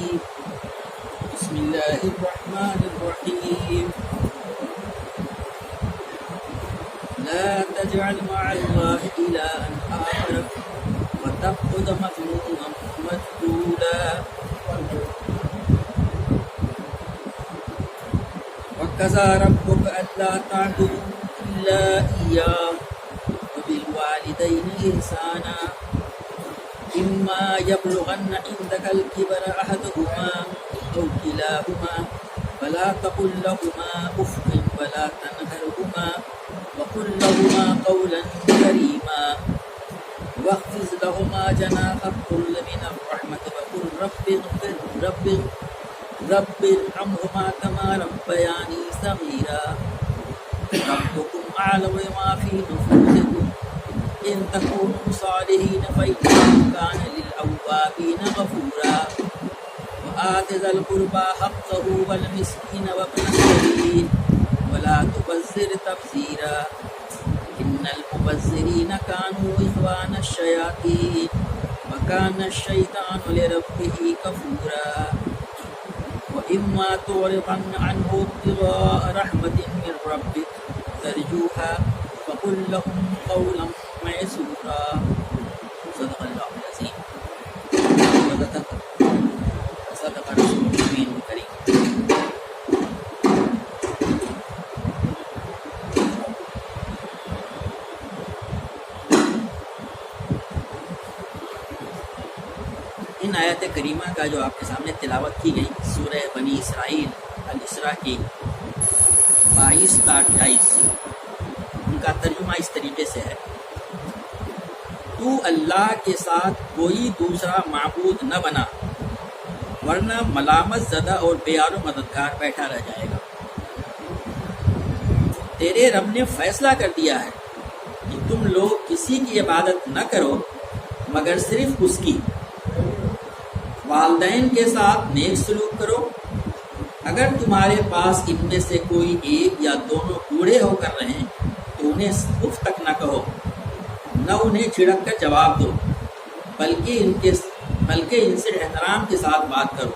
الرجيم بسم الله الرحمن الرحيم لا تجعل مع الله إلها آخر وتقعد مذموما مخذولا وقضى ربك ألا تعبدوا إلا إياه وبالوالدين إحسانا إما يبلغن عندك الكبر أحدهما أو كلاهما فلا تقل لهما أف ولا تنهرهما وقل لهما قولا كريما واخفض لهما جناح الذل من الرحمة وقل رب ارحمهما كما ربياني صغيرا ربكم أعلم بما في نفوسكم إن تكونوا صالحين فإنه كان للأوابين غفورا وآت ذا القربى حقه والمسكين وابن السبيل ولا تبذر تبذيرا إن المبذرين كانوا إخوان الشياطين وكان الشيطان لربه كفورا وإما تعرضن عنه ابتغاء رحمة من ربك ترجوها فقل لهم قولا ميسورا صدق الله العظيم صدق رسول النبي الكريم. ان آیت کریمہ کا جو آپ کے سامنے تلاوت کی گئی سورہ بنی اسرائیل الاسراء کی 22 تا 28 ان کا ترجمہ اس طریقے سے ہے: تو اللہ کے ساتھ کوئی دوسرا معبود نہ بنا ورنہ ملامت زدہ اور بیار و مددگار بیٹھا رہ جائے گا۔ تیرے رب نے فیصلہ کر دیا ہے کہ تم لوگ کسی کی عبادت نہ کرو مگر صرف اس کی۔ والدین کے ساتھ نیک سلوک کرو۔ اگر تمہارے پاس ان میں سے کوئی ایک یا دونوں بوڑھے ہو کر رہیں تو انہیں اف تک نہ کہو، نہ انہیں چھڑک کر جواب دو، بلکہ ان سے احترام کے ساتھ بات کرو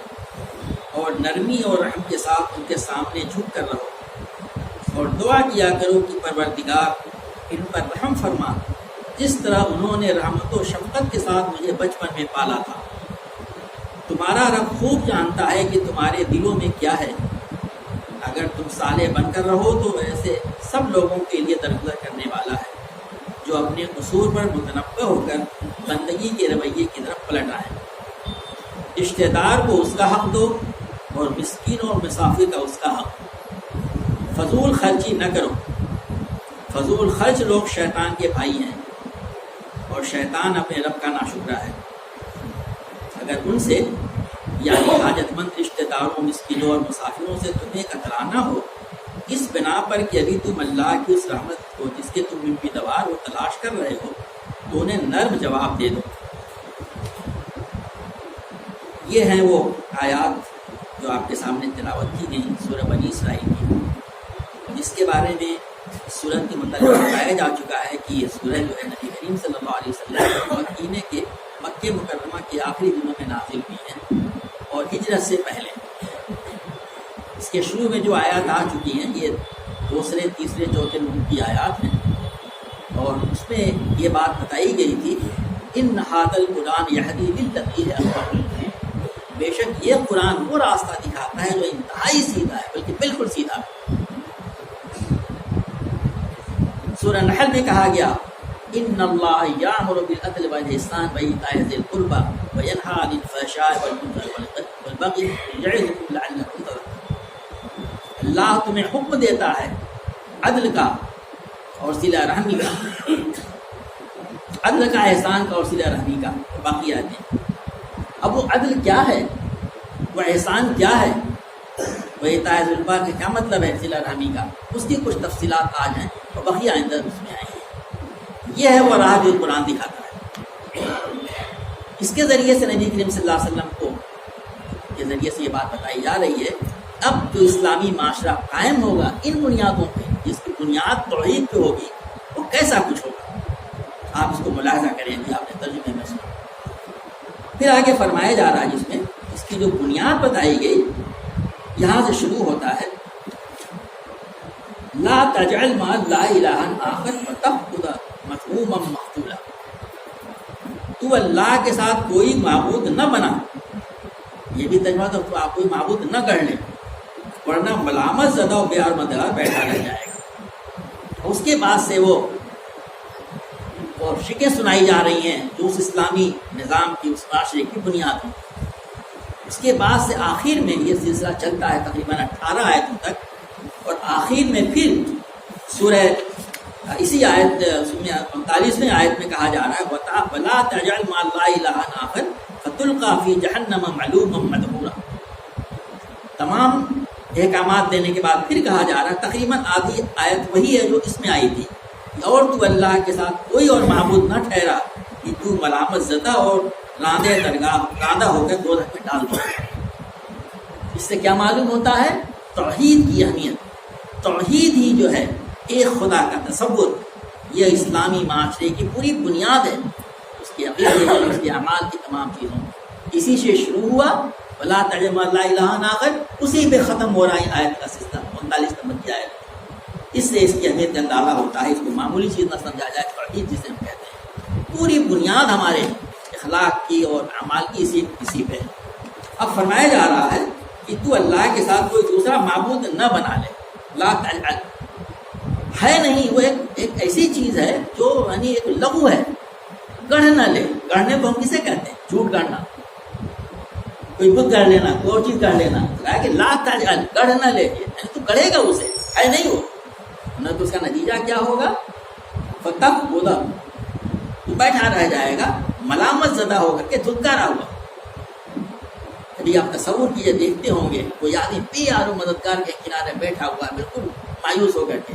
اور نرمی اور رحم کے ساتھ ان کے سامنے جھک کر رہو، اور دعا کیا کرو کہ پروردگار ان پر رحم فرما جس طرح انہوں نے رحمت و شفقت کے ساتھ مجھے بچپن میں پالا تھا۔ تمہارا رب خوب جانتا ہے کہ تمہارے دلوں میں کیا ہے۔ اگر تم صالح بن کر رہو تو ایسے سب لوگوں کے لیے درگزر کرنے والا ہے جو اپنے قصور پر متنبہ ہو کر بندگی کے رویے کی طرف پلٹ آئے۔ رشتہ دار کو اس کا حق دو اور مسکین اور مسافر کا اس کا حق۔ فضول خرچی نہ کرو۔ فضول خرچ لوگ شیطان کے بھائی ہیں اور شیطان اپنے رب کا ناشکرا ہے۔ اگر ان سے یعنی حاجت مند رشتہ داروں، مسکینوں اور مسافروں سے تمہیں کترانا ہو اس بنا پر کہ ابھی تم اللہ کی اس رحمت کو جس کے تم امیدوار و تلاش کر رہے ہو تو انہیں نرم جواب دے دو۔ یہ ہیں وہ آیات جو آپ کے سامنے تلاوت کی گئی سورہ بنی اسرائیل کی، جس کے بارے میں سورت کے متعلق بتایا جا چکا ہے کہ یہ سورہ جو ہے نبی کریم صلی اللہ علیہ وسلم مکہ مکرمہ کے آخری دنوں میں نازل ہوئی ہیں اور ہجرت سے پہلے۔ اس کے شروع میں جو آیات آ چکی ہیں یہ دوسرے، تیسرے، چوتھے نمبر کی آیات ہیں، اور اس میں یہ بات بتائی گئی تھی ان ھذا القرآن یہدی للتی ہے اقوم، بے شک یہ قرآن وہ راستہ دکھاتا ہے جو انتہائی سیدھا ہے، بلکہ بالکل سیدھا ہے۔ سورہ نحل میں کہا گیا ان اللہ یامر بالعدل والاحسان وایتاء ذی القربى وینہی عن الفحشاء والمنکر والبغی یعظکم لعلکم تذکرون۔ اللہ تمہیں حکم دیتا ہے عدل کا اور صلہ رحمی کا، عدل کا، احسان کا اور صلہ رحمی کا، باقی آتے ہیں۔ اب وہ عدل کیا ہے، وہ احسان کیا ہے، وہ ایتاء ذی القربى کا کیا مطلب ہے، صلہ رحمی کا، اس کی کچھ تفصیلات آج ہیں اور باقی آئندہ اس میں آئیں گے۔ یہ ہے وہ راہ جو قرآن دکھاتا ہے۔ اس کے ذریعے سے نبی کریم صلی اللہ علیہ وسلم کو کے ذریعے سے یہ بات بتائی جا رہی ہے اب جو اسلامی معاشرہ قائم ہوگا ان بنیادوں پہ، جس کی بنیاد توحید پہ ہوگی، وہ کیسا کچھ ہوگا۔ آپ اس کو ملاحظہ کریں گے، آپ نے ترجمے میں سنا۔ پھر آگے فرمایا جا رہا ہے جس میں اس کی جو بنیاد بتائی گئی یہاں سے شروع ہوتا ہے، لا تجعل مع اللہ الہا آخر فتفقد مذموما مقتولا، تو اللہ کے ساتھ کوئی معبود نہ بنا، یہ بھی تجربہ تو آپ کوئی معبود نہ کر لیں ورنہ ملامت زدہ و بے حرمت بیٹھا رہ جائے گا۔ اس کے بعد سے وہ اور شکیں سنائی جا رہی ہیں جو اس اسلامی نظام کی، اس معاشرے کی بنیاد ہے۔ اس کے بعد سے آخر میں یہ سلسلہ چلتا ہے تقریباً 18 آیتوں تک، اور آخر میں پھر سورہ اسی آیت 45ویں آیت میں کہا جا رہا ہے وَلَا تَجْعَلْ مَعَ اللَّهِ إِلَٰهًا آخَرَ فَتُلْقَىٰ فِي جَهَنَّمَ مَلُومًا مَدْحُورًا۔ تمام احکامات دینے کے بعد پھر کہا جا رہا ہے، تقریباً آدھی آیت وہی ہے جو اس میں آئی تھی، اور تو اللہ کے ساتھ کوئی اور معبود نہ ٹھہرا کہ تو ملامت زدہ اور راندہ ہو کر دوزخ میں ڈال دو۔ اس سے کیا معلوم ہوتا ہے؟ توحید کی اہمیت۔ توحید ہی جو ہے ایک خدا کا تصور، یہ اسلامی معاشرے کی پوری بنیاد ہے، اس کے عقیدے کی، اس کے اعمال کی، تمام چیزوں۔ اسی سے شروع ہوا وَلَا تَجْعَلْ مَعَ اللَّهِ إِلَٰهًا آخَرَ، اسی پہ ختم ہو رہا ہے آیت کا سلسلہ 39 نمبر کی آیت۔ اس سے اس کی اہمیت کا اندازہ ہوتا ہے، اس کو معمولی چیز نہ سمجھا جائے، توحید جسے ہم کہتے ہیں۔ پوری بنیاد ہمارے اخلاق کی اور اعمال کی اسی پہ۔ اب فرمایا جا رہا ہے کہ تو اللہ کے ساتھ کوئی دوسرا معبود نہ بنا لے۔ لا تجعل ہے نہیں، وہ ایک ایسی چیز ہے جو یعنی ایک لغو ہے، گڑھ نہ لے۔ گڑھنے کو ہم کسے کہتے ہیں؟ جھوٹ گڑھنا، کوئی بت گڑھ لینا، کوئی اور چیز گڑھ لینا۔ کہ لا تجعل گڑھ نہ لے، یعنی تو گڑھے گا اسے، ہے نہیں وہ، نہ تو اس کا نتیجہ کیا ہوگا؟ فتفقد، تو بیٹھا رہ جائے گا ملامت زدہ ہو کر کے، دھتکارا ہوا۔ ابھی آپ تصور کیے، دیکھتے ہوں گے کوئی آدمی بے یار و مددگار کے کنارے بیٹھا ہوا ہے، بالکل مایوس ہو کر کے،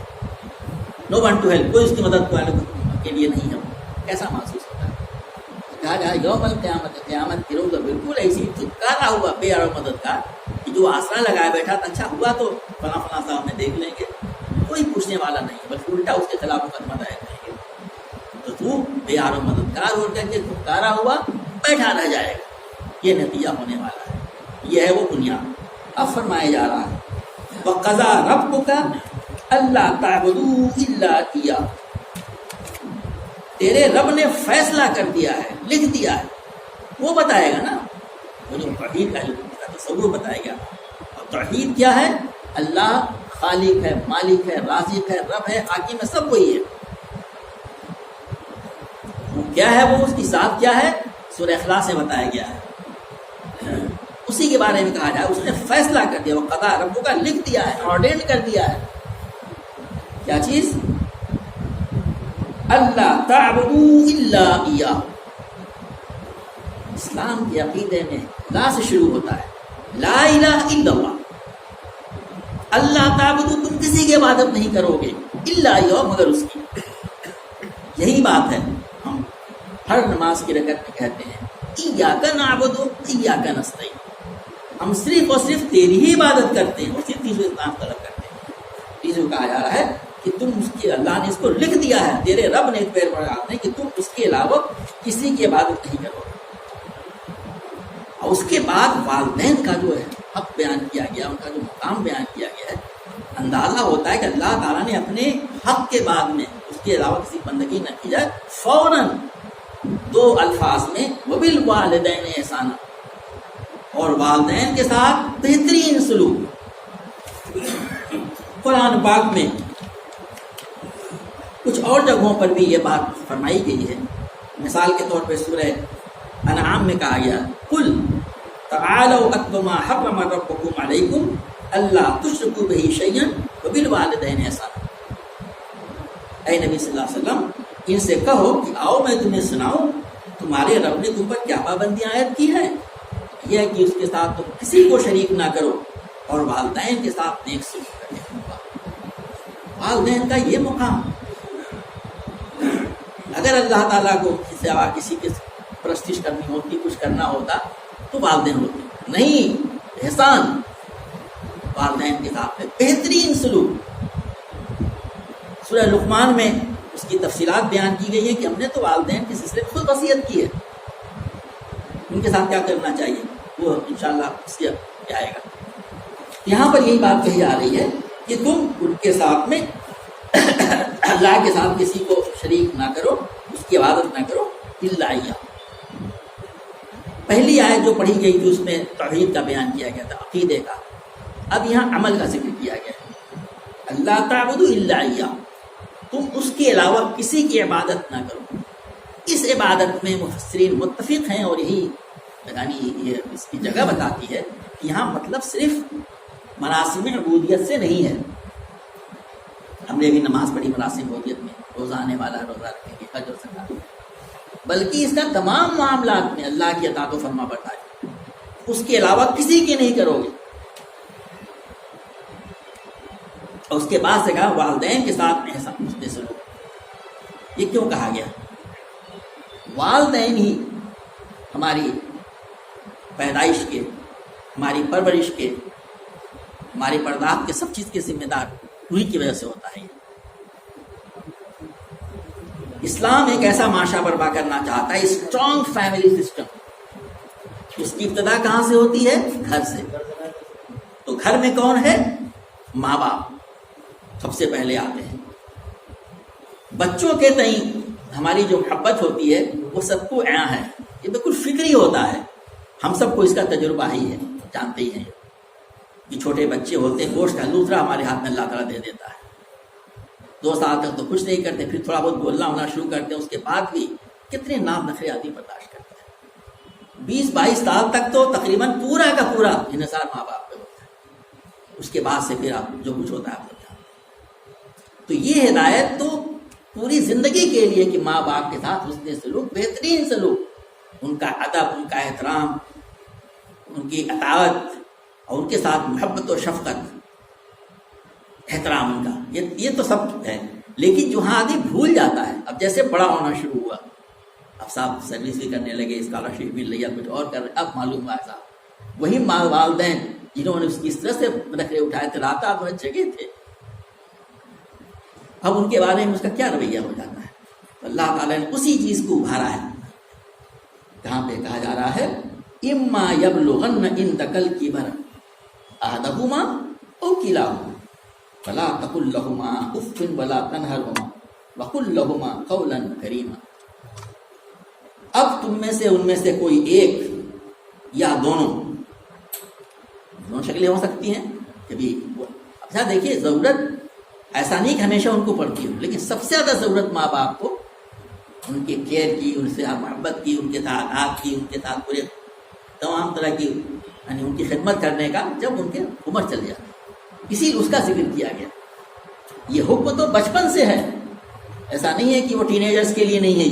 نو ون ٹو ہیلپ، کوئی اس کی مدد کے لیے نہیں ہے، کیسا محسوس ہوتا ہے؟ کہا جائے یوم القیامت، قیامت کی روز بالکل ایسی دھتکارا ہوا بے یار و مددگار کہ جو آسرا لگائے بیٹھا تھا، اچھا ہوا تو فلاں فلاں صاحب میں دیکھ لیں گے، کوئی پوچھنے والا نہیں، بلکہ الٹا اس کے خلاف مقدمہ دائر کریں گے۔ تو بے یار و مددگار ہو کر کے دھتکارا ہوا، بیٹھا رہ جائے گا، یہ نتیجہ ہونے والا ہے۔ یہ ہے وہ بنیاد۔ اب فرمایا جا رہا ہے وَقَضَىٰ رَبُّكَ أَلَّا تَعْبُدُوا إِلَّا إِيَّاهُ، تیرے رب نے فیصلہ کر دیا ہے، لکھ دیا ہے، وہ بتائے گا نا، وہ جو توحید کا جو تصور بتائے گا۔ اور توحید کیا ہے؟ اللہ خالق ہے، مالک ہے، رازق ہے، رب ہے، حاکم ہے، سب وہی ہے۔ وہ کیا ہے؟ وہ اس کی ذات کیا ہے؟ سورہ اخلاص سے بتایا گیا ہے، اسی کے بارے میں کہا جائے اس نے فیصلہ کر دیا، وہ قضا ربو کا لکھ دیا ہے، آرڈینڈ کر دیا ہے۔ کیا چیز؟ اللہ تعبدوا الا ایاہ۔ اسلام کے عقیدے میں لا سے شروع ہوتا ہے، لا الہ الا اللہ۔ اللہ تعبدو، تم کسی کی عبادت نہیں کرو گے، الا ایاہ، مگر اس کی۔ یہی بات ہے ہم ہر نماز کی رکعت میں کہتے ہیں، ایاک نعبد و ایاک نستعین، ہم صرف اور صرف تیری ہی عبادت کرتے ہیں اور صرف تیجو اطاعت طلب کرتے ہیں۔ تیجو کہا جا رہا ہے کہ تم اس کی، اللہ نے اس کو لکھ دیا ہے، تیرے رب نے پیر پڑا نے کہ تم اس کے علاوہ کسی کی عبادت نہیں کرو گے۔ اور اس کے بعد والدین کا جو ہے حق بیان کیا گیا، ان کا جو مقام بیان کیا گیا ہے، اندازہ ہوتا ہے کہ اللہ تعالیٰ نے اپنے حق کے بعد میں اس کے علاوہ کسی بندگی نہ کی جائے، فوراً دو الفاظ میں وبالوالدین احسانا، اور والدین کے ساتھ بہترین سلوک۔ قرآن پاک میں کچھ اور جگہوں پر بھی یہ بات فرمائی گئی ہے۔ مثال کے طور پہ سورہ انعام میں کہا گیا قل تعالوا اتل ما حرم ربکم علیکم الا تشرکوا بہ شیئا وبالوالدین احسانا۔ اے نبی صلی اللہ علیہ وسلم، ان سے کہو کہ آؤ میں تمہیں سناؤں تمہارے رب نے تم پر کیا پابندیاں عائد کی ہیں۔ یہ ہے کہ اس کے ساتھ تم کسی کو شریک نہ کرو اور والدین کے ساتھ نیک سلوک کرے۔ والدین کا یہ مقام، اگر اللہ تعالیٰ کو کسی کے پرستش کرنی ہوتی، کچھ کرنا ہوتا تو والدین ہوتے، نہیں، احسان، والدین کے ساتھ بہترین سلوک۔ سورہ لقمان میں اس کی تفصیلات بیان کی گئی ہے کہ ہم نے تو والدین کے سلسلے میں خود وصیت کی ہے، ان کے ساتھ کیا کرنا چاہیے۔ وہ انشاءاللہ اس کے آئے گا. یہاں پر یہی بات کہی جا رہی ہے کہ تم ان کے ساتھ میں اللہ کے ساتھ کسی کو شریک نہ کرو، اس کی عبادت نہ کرو الا ایہ. پہلی آیت جو پڑھی گئی تھی اس میں توحید کا بیان کیا گیا تھا، عقیدے کا. اب یہاں عمل کا ذکر کیا گیا ہے. اللہ تعبدوا الا ایہ، تم اس کے علاوہ کسی کی عبادت نہ کرو. اس عبادت میں مفسرین متفق ہیں، اور یہی یعنی یہ اس کی جگہ بتاتی ہے کہ یہاں مطلب صرف مراسم عبودیت سے نہیں ہے. ہم نے بھی نماز پڑھی مراسم عبودیت میں، روزہ آنے والا روزہ رکھیں گے، حج اور زکات، بلکہ اس کا تمام معاملات میں اللہ کی اطاعت و فرما برداری، اس کے علاوہ کسی کی نہیں کرو گے. اور اس کے بعد سے کہا والدین کے ساتھ احسان حسن سلوک. یہ کیوں کہا گیا؟ والدین ہی ہماری پیدائش کے، ہماری پرورش کے، ہماری پرداخت کے سب چیز کے ذمہ دار انہی کی وجہ سے ہوتا ہے. اسلام ایک ایسا معاشرہ برپا کرنا چاہتا ہے، اسٹرانگ فیملی سسٹم. اس کی ابتدا کہاں سے ہوتی ہے؟ گھر سے. تو گھر میں کون ہے؟ ماں باپ سب سے پہلے آتے ہیں. بچوں کے تئیں ہماری جو محبت ہوتی ہے وہ سب کو عیاں ہے، یہ بالکل فکری ہوتا ہے. ہم سب کو اس کا تجربہ ہی ہے، جانتے ہی ہیں کہ چھوٹے بچے ہوتے ہیں، گوشت کا لوتھڑا ہمارے ہاتھ میں اللہ تعالیٰ دے دیتا ہے. 2 سال تک تو کچھ نہیں کرتے، پھر تھوڑا بہت بولنا ہونا شروع کرتے ہیں، اس کے بعد بھی کتنے نام نخرے آدمی برداشت کرتے ہیں. 20-22 سال تک تو تقریباً پورا کا پورا انحصار ماں باپ پہ ہوتا ہے. اس کے بعد سے پھر آپ جو کچھ ہوتا ہے آپ ہوتا ہے. تو یہ ہدایت تو پوری زندگی کے لیے کہ ماں باپ کے ساتھ حسن سلوک، بہترین سلوک، ان کا ادب، ان کا احترام، ان کی اطاعت، اور ان کے ساتھ محبت و شفقت، احترام ان کا، یہ تو سب ہے. لیکن جو ہاں آدمی بھول جاتا ہے، اب جیسے بڑا ہونا شروع ہوا، اب صاحب سروس بھی کرنے لگے، اسکالرشپ مل رہی ہے، کچھ اور کر رہے، اب معلوم ہوا صاحب وہی والدین جنہوں نے اس کی اس طرح سے نخرے اٹھائے تھے، رات رات میں جگے تھے، اب ان کے بارے میں اس کا کیا رویہ ہو جاتا ہے. اللہ تعالیٰ نے اسی چیز کو ابھارا ہے. کہاں پہ کہا جا رہا ہے اما یبلغن عندک الکبر احدہما او کلاہما فلا تقل لہما اف ولا تنہرہما وقل لہما قولا کریما. اب تم میں سے ان میں سے کوئی ایک یا دونوں شکلیں ہو سکتی ہیں کبھی. اچھا دیکھیے، ضرورت ایسا نہیں کہ ہمیشہ ان کو پڑتی ہو، لیکن سب سے زیادہ ضرورت ماں باپ کو ان کے کیئر کی، ان سے محبت کی، ان کے ساتھ آگ کی، ان کے ساتھ پورے تمام طرح کی یعنی ان کی خدمت کرنے کا جب ان کے عمر چل جاتی. اسی اس کا ذکر کیا گیا. یہ حکم تو بچپن سے ہے، ایسا نہیں ہے کہ وہ ٹین ایجرز کے لیے نہیں ہے.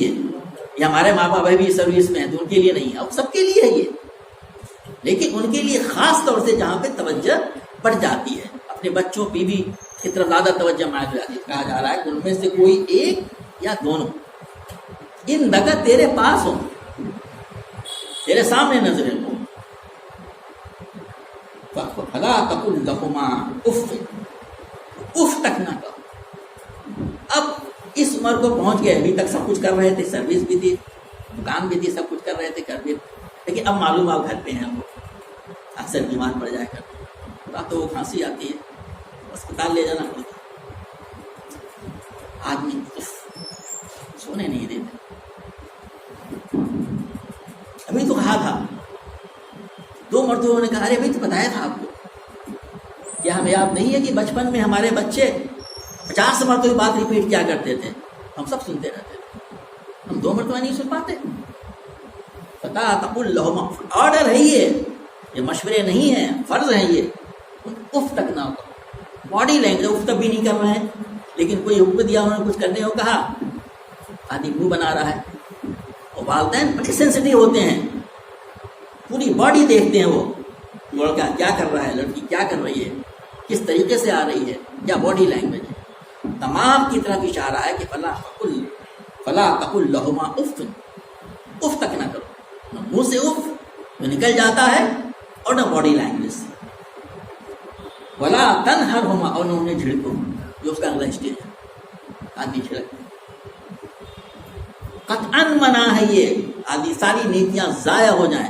یہ ہمارے ماں باپ بھی سروس میں ہیں تو ان کے لیے نہیں ہے، اب سب کے لیے ہے یہ. لیکن ان کے لیے خاص طور سے جہاں پہ توجہ بڑھ جاتی ہے، اپنے بچوں پہ بھی کی طرف زیادہ توجہ مائل ہو جاتی ہے. کہا جا رہا ہے کہ ان میں سے کوئی ایک یا دونوں ان دگا تیرے پاس ہو، تیرے سامنے نظر ہو، فلا تقل لہما اف، اف تک نہ کہو. اب اس عمر کو پہنچ گئے، ابھی تک سب کچھ کر رہے تھے، سروس بھی تھی، دکان بھی تھی، سب کچھ کر رہے تھے، کر بھی، لیکن اب معلوم آپ گھر پہ ہیں، اکثر بیمار پڑ جائے کرتے، راتوں کو کھانسی آتی ہے، اسپتال لے جانا پڑتا، آدمی سونے نہیں دیتے. ابھی تو کہا تھا 2 مرتبہ نے کہا، ارے بھائی تو بتایا تھا آپ کو، کیا ہمیں یاد نہیں ہے کہ بچپن میں ہمارے بچے 50 مرتبہ بات ریپیٹ کیا کرتے تھے، ہم سب سنتے رہتے تھے، ہم 2 مرتبہ نہیں سن پاتے. فلا تقل لہما، آرڈر ہے یہ مشورے نہیں ہیں، فرض ہیں یہ. اف تک نہ ہو، باڈی لینگویج اف تک بھی نہیں کر رہے ہیں، لیکن کوئی حکم دیا انہوں نے کچھ کرنے کو کہا، آدمی منہ بنا رہا ہے. اور والدین بڑے سینسٹیو ہوتے ہیں، پوری باڈی دیکھتے ہیں، وہ لڑکا کیا کر رہا ہے، لڑکی کیا کر رہی ہے، کس طریقے سے آ رہی ہے، کیا باڈی لینگویج ہے، تمام کی طرف اشارہ ہے کہ فلا تقل لہما اف، اف تک نہ کرو. منہ سے اف جو نکل جاتا ہے اور نہ باڈی لینگویج سے. ولا تنہرہما، اور نہ انہیں جھڑکو، جو اس کا اگلا اسٹیج ہے، آدمی جھڑک. قطعاً منع ہے یہ، آدھی ساری نیتیاں ضائع ہو جائیں،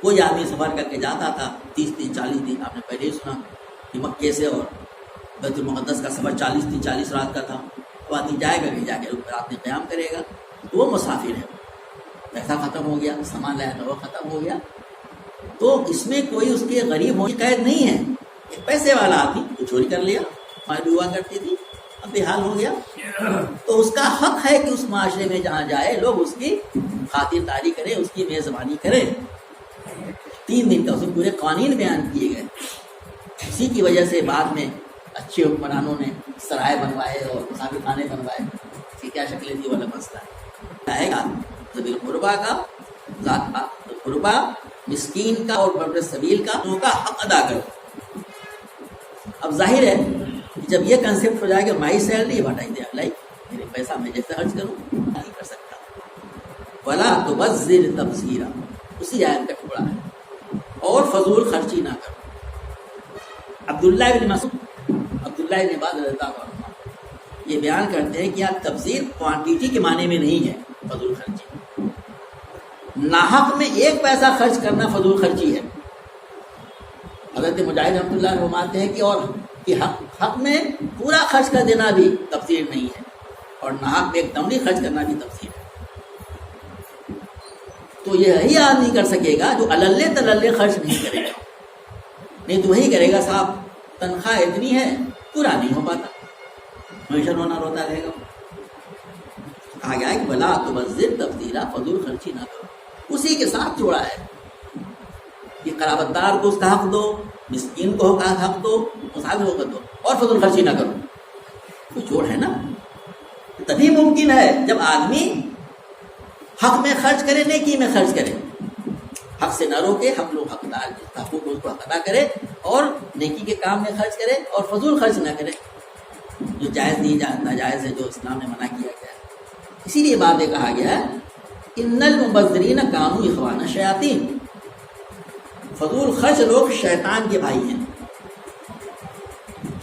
کوئی آدمی سفر کر کے جاتا تھا 30 دن 40 دن، آپ نے پہلے ہی سنا کہ مکے سے اور بیت المقدس کا سفر 40 دن 40 رات کا تھا. وہ آدمی جائے گا کہ جا کے رات میں قیام کرے گا، تو وہ مسافر ہے. پیسہ ختم ہو گیا، سامان لایا تو وہ ختم ہو گیا. تو اس میں کوئی اس کے غریب ہونے کی قید نہیں ہے. ایک پیسے والا آدمی تو چوری کر لیا، ہماری ہوا کرتی تھی، اب بحال ہو گیا، تو اس کا حق ہے کہ اس معاشرے میں جہاں جائے لوگ اس کی خاطرداری کریں، اس کی میزبانی کریں. 3 دن کا اس میں پورے قوانین بیان کیے گئے. اسی کی وجہ سے بعد میں اچھے حکمرانوں نے سرائے بنوائے اور مسافر خانے بنوائے. اس کی کیا شکلیں تھی وہ الگ مسئلہ ہے. ذوی القربیٰ کا، ذات القربیٰ، مسکین کا اور ابن السبیل کا حق ادا کرو. اب ظاہر ہے کہ جب یہ کنسیپٹ ہو جائے کہ مائی سیلری وٹ آئی لائک، میرے پیسہ میں جیسے خرچ کروں نہیں کر سکتا. ولا تبذر تبذیرا اسی آیت کا ٹکڑا ہے. اور فضول خرچی نہ کرو. عبداللہ بن عباس رضی اللہ عنہ یہ بیان کرتے ہیں کہ آپ تبذیر کوانٹیٹی کے معنی میں نہیں ہے. فضول خرچی ناحق میں 1 پیسہ خرچ کرنا فضول خرچی ہے. حضرت مجاہد رحمۃ اللہ عنہ فرماتے ہیں کہ اور کہ حق میں پورا خرچ کر دینا بھی تبذیر نہیں ہے، اور ناحق میں ایک دم نہیں خرچ کرنا بھی تبذیر ہے. تو یہی آدمی کر سکے گا جو اللے تللے خرچ نہیں کرے گا. نہیں تو وہی کرے گا صاحب تنخواہ اتنی ہے پورا نہیں ہو پاتا، ہمیشہ روتا رہے گا. کہا گیا ہے کہ بلا تبذر تبذیرا فضول خرچی نہ کرو. اسی کے ساتھ جوڑا ہے کہ قرابت دار کو اس کا حق دو، مسکین کو حق دو، مسافر کو دو، اور فضول خرچی نہ کرو. تو جوڑ ہے نا. تبھی ممکن ہے جب آدمی حق میں خرچ کرے، نیکی میں خرچ کرے، حق سے نہ روکے، ہم لوگ حقدار حقوق کو حق ادا کرے اور نیکی کے کام میں خرچ کرے اور فضول خرچ نہ کرے جو جائز نہیں ناجائز ہے، جو اسلام نے منع کیا گیا ہے. اسی لیے بعد میں کہا گیا ہے ان المبذرین کانوا اخوان الشیاطین. فضول خرچ لوگ شیطان کے بھائی ہیں.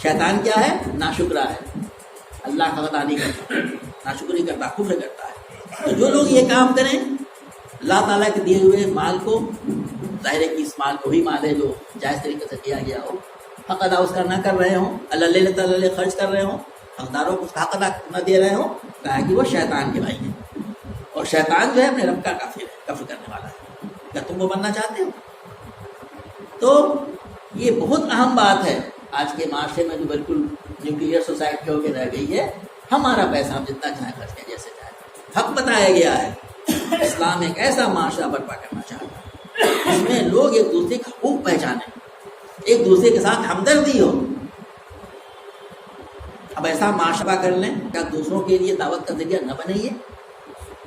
شیطان کیا ہے؟ ناشکرا ہے، اللہ کا ادا نہیں کرتا، ناشکری کرتا، کفر کرتا ہے. تو جو لوگ یہ کام کریں اللہ تعالیٰ کے دیے ہوئے مال کو، ظاہر ہے کہ اس مال کو ہی مال ہے جو جائز طریقے سے کیا گیا ہو، حق ادا اس کا نہ کر رہے ہوں، اللہ خرچ کر رہے ہوں، حقداروں کو اس کا حق ادا نہ دے رہے ہوں، کہا کہ وہ شیطان کے بھائی ہیں. اور شیطان جو ہے اپنے رب کا کافر ہے، کفر کرنے والا ہے. کیا تم وہ بننا چاہتے ہو؟ تو یہ بہت اہم بات ہے آج کے معاشرے میں جو بالکل نیوکلیئر سوسائٹی ہو کے رہ گئی ہے. ہمارا پیسہ ہم جتنا چاہیں خرچ کریں، جیسے چاہیں. حق بتایا گیا ہے. اسلام ایک ایسا معاشرہ برپا کرنا چاہتا ہے جس میں لوگ ایک دوسرے کا حقوق پہچانیں، ایک دوسرے کے ساتھ ہمدردی ہو. اب ایسا معاشرہ کر لیں کیا دوسروں کے لیے دعوت کا ذریعہ نہ بنے.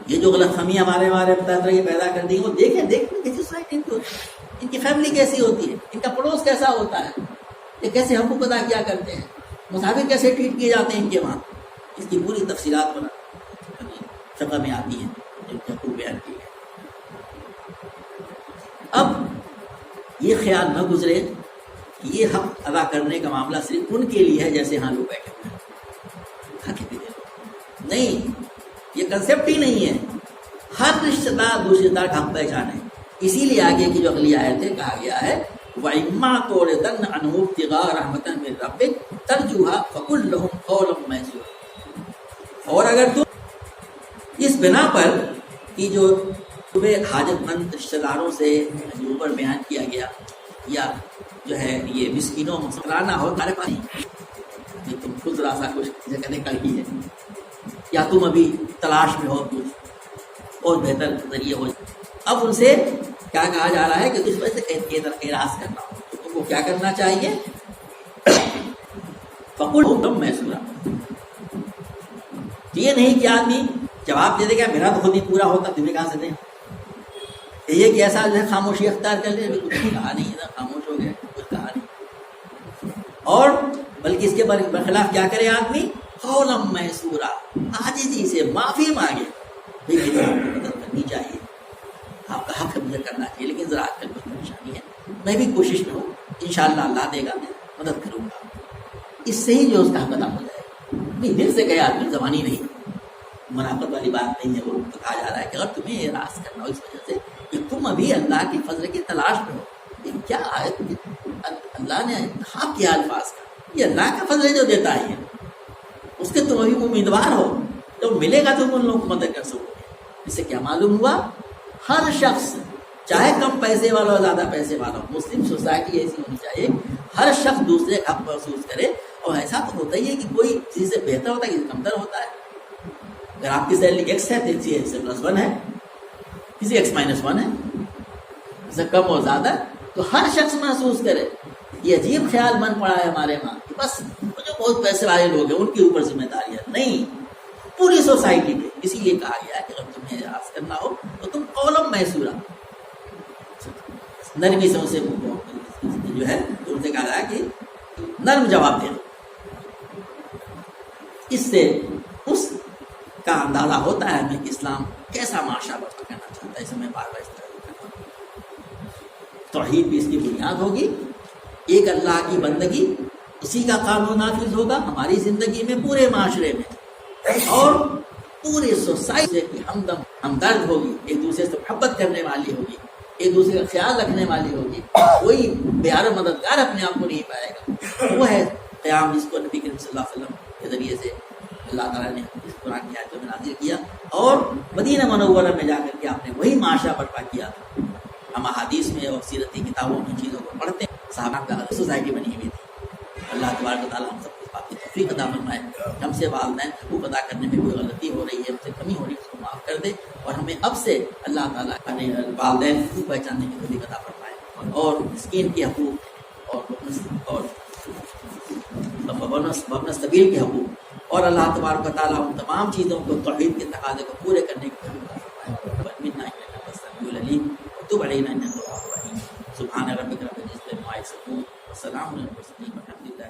یہ جو غلط فہمی ہمارے یہ پیدا کر دی، وہ دیکھیں کیسی سوسائٹی ان کی ہوتی ہے، ان کی فیملی کیسی ہوتی ہے، ان کا پڑوس کیسا ہوتا ہے، یہ کیسے حقوق ادا کیا کرتے ہیں، مسافر کیسے ٹریٹ کیے جاتے ہیں ان کے وہاں. اس کی پوری تفصیلات پر شکل میں آتی ہیں جن کے حقوق بیان کیے گئے. اب یہ خیال نہ گزرے کہ یہ حق ادا کرنے کا معاملہ صرف ان کے لیے ہے جیسے ہاں لوگ بیٹھے ہوئے ہیں. نہیں، یہ کنسیپٹ ہی نہیں ہے. ہر رشتہ دار دوسرے رشتہ دار کا حق پہچانے. اسی لیے آگے کی جو اگلی آیت ہے کہا گیا ہے وَإِمَّا تُعْرِضَنَّ عَنْهُمُ ابْتِغَاءَ رَحْمَةً مِّن رَّبِّكَ تَرْجُوهَا فَقُل لَّهُمْ قَوْلًا مَّيْسُورًا. اور اگر تم اس بنا پر کہ جو تمہیں حاجت مند رشتہ داروں سے اوپر بیان کیا گیا، یا جو ہے یہ مسکینوں مسکرانا ہو تمہارے پاس نہیں، تم خود ذرا سا کچھ جگہ نکل ہی ہے، یا تم ابھی تلاش میں ہو کچھ اور بہتر ذریعے ہو. اب ان سے کیا کہا جا رہا ہے کہ اس وجہ سے اعراض کرنا ہو تو تم کو کیا کرنا چاہیے؟ فقل حکم محسورا. یہ نہیں کہ آدمی جواب دے دے گا میرا تو خود نہیں پورا ہوتا، تمہیں کہاں سے دیں. یہ کہ ایسا جو ہے خاموشی اختیار کر لے، کچھ نہیں کہا نہیں ہے، خاموش ہو گیا، کچھ کہا نہیں. اور بلکہ اس کے برخلاف کیا کرے آدمی؟ قولا محسورا، عاجزی سے معافی مانگے. میری مدد کرنی چاہیے، آپ کا حق مجھے کرنا چاہیے، لیکن ذرا آج کل کچھ پریشانی ہے، میں بھی کوشش میں ہوں، انشاءاللہ اللہ دے گا، میں مدد کروں گا. اس سے ہی جو اس کا حق ادا ہو جائے گا. نہیں دل سے کہے آدمی، زبانی نہیں، منافقت والی بات نہیں ہے. وہ کہا جا رہا ہے کہ اگر تمہیں اعراض کرنا ہو اس وجہ سے کہ تم ابھی اللہ کے فضل کی تلاش میں ہو. یہ کیا آیت اللہ نے کہا کیا الفاظ کا؟ یہ اللہ کا فضل ہے جو دیتا ہے، اس کے تم ابھی امیدوار ہو، تو ملے گا تم ان لوگوں کو مدد کر سکو گے. اس سے کیا معلوم ہوا؟ ہر شخص چاہے کم پیسے والا ہو زیادہ پیسے والا ہو، مسلم سوسائٹی ایسی ہونی چاہیے ہر شخص دوسرے کا حق محسوس کرے. اور ایسا تو ہوتا ہی ہے کہ کوئی کسی سے بہتر ہوتا ہے، کسی سے کمتر ہوتا ہے. اگر آپ کی سیلری ایکس ہے تو کسی ایکس پلس 1 ہے، کسی ایکس مائنس 1 ہے، اس سے کم اور زیادہ. تو ہر شخص محسوس کرے. یہ عجیب خیال من پڑا ہے ہمارے وہاں کہ بس جو بہت پیسے والے لوگ ہیں ان کے اوپر ذمہ داری ہے. نہیں، پوری سوسائٹی پہ. اسی لیے کہا گیا ہے کہ اگر تمہیں اعتراض کرنا ہو تو تم قولم میسورا نرمی سے اسے جو ہے تو ان سے کہا ہے کہ نرم جواب دے دو. اس سے اس کا اندازہ ہوتا ہے ہمیں کہ اسلام کیسا معاشرہ برپا کرنا چاہتا ہے. اسے میں بار بار استعمال کرتا ہوں. توحید بھی اس کی بنیاد ہوگی. ایک اللہ کی بندگی، اسی کا قانون نافذ ہوگا ہماری زندگی میں، پورے معاشرے میں، اور پورے سوسائٹی کی ہمدرد ہوگی، ایک دوسرے سے محبت کرنے والی ہوگی، ایک دوسرے کا خیال رکھنے والی ہوگی. کوئی پیار و مددگار اپنے آپ کو نہیں پائے گا. وہ ہے قیام جس کو نبی کریم صلی اللہ علیہ وسلم کے ذریعے سے اللہ تعالیٰ نے اس قرآن کی آیتوں میں نازل کیا، اور مدینہ منورہ میں جا کر کے آپ نے وہی معاشرہ برپا کیا تھا. ہم احادیث میں اور سیرتی کتابوں میں چیزوں کو پڑھتے ہیں. صحابہ کا سوسائٹی بنی ہوئی تھی. اللہ تبارک و تعالیٰ ہم سب کو اس بات کی توفیق عطا فرمائے. ہم سے والدین حقوق ادا کرنے میں کوئی غلطی ہو رہی ہے، ہم سے کمی ہو رہی ہے، اس کو معاف کر دے، اور ہمیں اب سے اللہ تعالیٰ اپنے والدین حقوق پہچاننے کی توفیق عطا فرمائے، اور مسکین کے حقوق اور وابن سبیل کے حقوق، اور اللہ تبارک و تعالیٰ ان تمام چیزوں کو توحید کے تقاضے کو پورے کرنے کی توفیق عطا فرمائے. وتب علینا انک انت التواب الرحیم. سبحان ربک رب العزۃ عما یصفون وسلام علی المرسلین والحمد للہ.